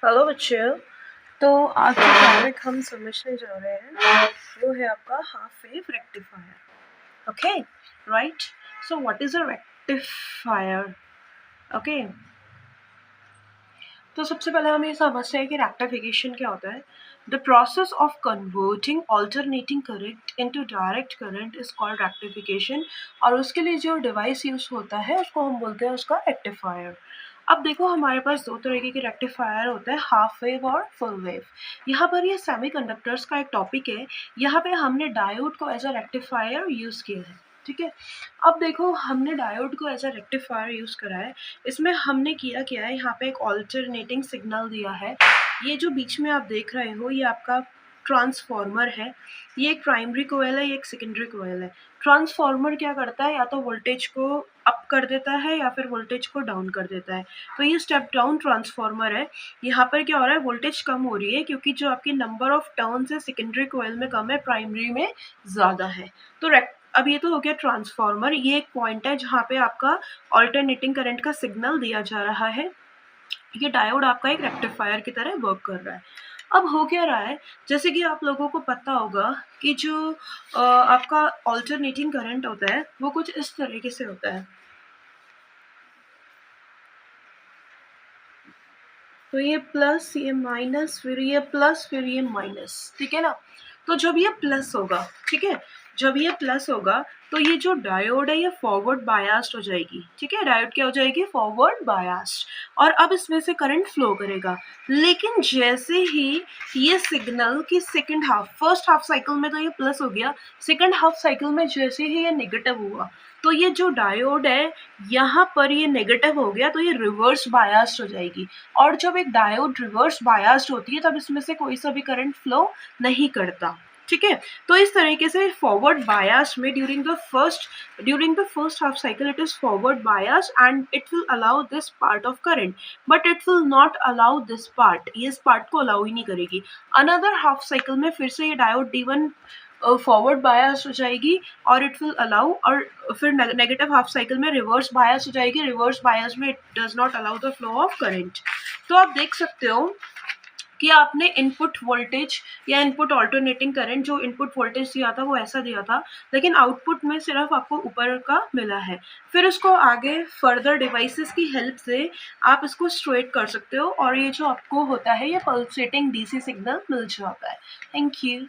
Hello बच्चों, तो आज जो टॉपिक हम समझने जा रहे हैं वो है आपका half wave rectifier. Okay, right. So what is a rectifier? Okay, तो सबसे पहले हम ये समझते हैं कि रेक्टिफिकेशन क्या होता है। The process of converting alternating current into direct current is called rectification, और उसके लिए जो डिवाइस यूज होता है उसको हम बोलते हैं उसका रेक्टिफायर। अब देखो, हमारे पास दो तरीके के रेक्टिफायर होते हैं, हाफ वेव और फुल वेव। यहाँ पर ये सेमीकंडक्टर्स का एक टॉपिक है। यहाँ पे हमने डायोड को एज अ रेक्टिफायर यूज किया है, ठीक है। अब देखो, हमने डायोड को एज अ रेक्टिफायर यूज करा है। इसमें हमने किया क्या है, यहाँ पे एक ऑल्टरनेटिंग सिग्नल दिया है। ये जो बीच में आप देख रहे हो ये आपका ट्रांसफॉर्मर है। ये एक प्राइमरी कोयल है, ये एक सेकेंडरी कोयल है। ट्रांसफॉर्मर क्या करता है, या तो वोल्टेज को अप कर देता है या फिर वोल्टेज को डाउन कर देता है। तो ये स्टेप डाउन ट्रांसफॉर्मर है। यहाँ पर क्या हो रहा है, वोल्टेज कम हो रही है क्योंकि जो आपकी नंबर ऑफ टर्न्स है सेकेंडरी कोयल में कम है, प्राइमरी में ज़्यादा है। तो अब ये तो हो गया ट्रांसफॉर्मर। ये एक पॉइंट है जहाँ पे आपका ऑल्टरनेटिंग करंट का सिग्नल दिया जा रहा है। ये डायोड आपका एक रेक्टिफायर की तरह वर्क कर रहा है। अब हो क्या रहा है, जैसे कि आप लोगों को पता होगा कि जो आपका ऑल्टरनेटिंग करंट होता है वो कुछ इस तरीके से होता है। तो ये प्लस, ये माइनस, फिर ये प्लस, फिर ये माइनस, ठीक है ना। तो जब ये प्लस होगा, ठीक है, जब ये प्लस होगा तो ये जो डायोड है ये फॉरवर्ड बायास्ड हो जाएगी, ठीक है। डायोड क्या हो जाएगी, फॉरवर्ड बायास्ड, और अब इसमें से करंट फ्लो करेगा। लेकिन जैसे ही ये सिग्नल की second half, first half cycle में तो ये प्लस हो गया, सेकंड हाफ साइकिल में जैसे ही ये नेगेटिव हुआ तो ये जो डायोड है यहाँ पर ये नेगेटिव हो गया, तो ये रिवर्स बायास्ड हो जाएगी। और जब एक डायोड रिवर्स बायास्ड होती है तब इसमें से कोई सा भी करंट फ्लो नहीं करता, ठीक है। तो इस तरीके से फॉरवर्ड बायास में during the first half cycle it is forward bias and it will allow this part of current, but it will not allow this part, ये इस पार्ट को अलाउ ही नहीं करेगी। अनदर हाफ साइकिल में फिर से ये डायोड D1 फॉरवर्ड बायस हो जाएगी और इट विल अलाउ, और फिर नेगेटिव हाफ साइकिल में रिवर्स बायस हो जाएगी। रिवर्स बायस में it does not allow the flow of current. तो आप देख सकते हो कि आपने इनपुट वोल्टेज या इनपुट ऑल्टरनेटिंग करंट, जो इनपुट वोल्टेज दिया था वो ऐसा दिया था, लेकिन आउटपुट में सिर्फ आपको ऊपर का मिला है। फिर उसको आगे फर्दर डिवाइसेस की हेल्प से आप इसको स्ट्रेट कर सकते हो और ये जो आपको होता है ये पल्सेटिंग डीसी सिग्नल मिल जाता है। Thank you.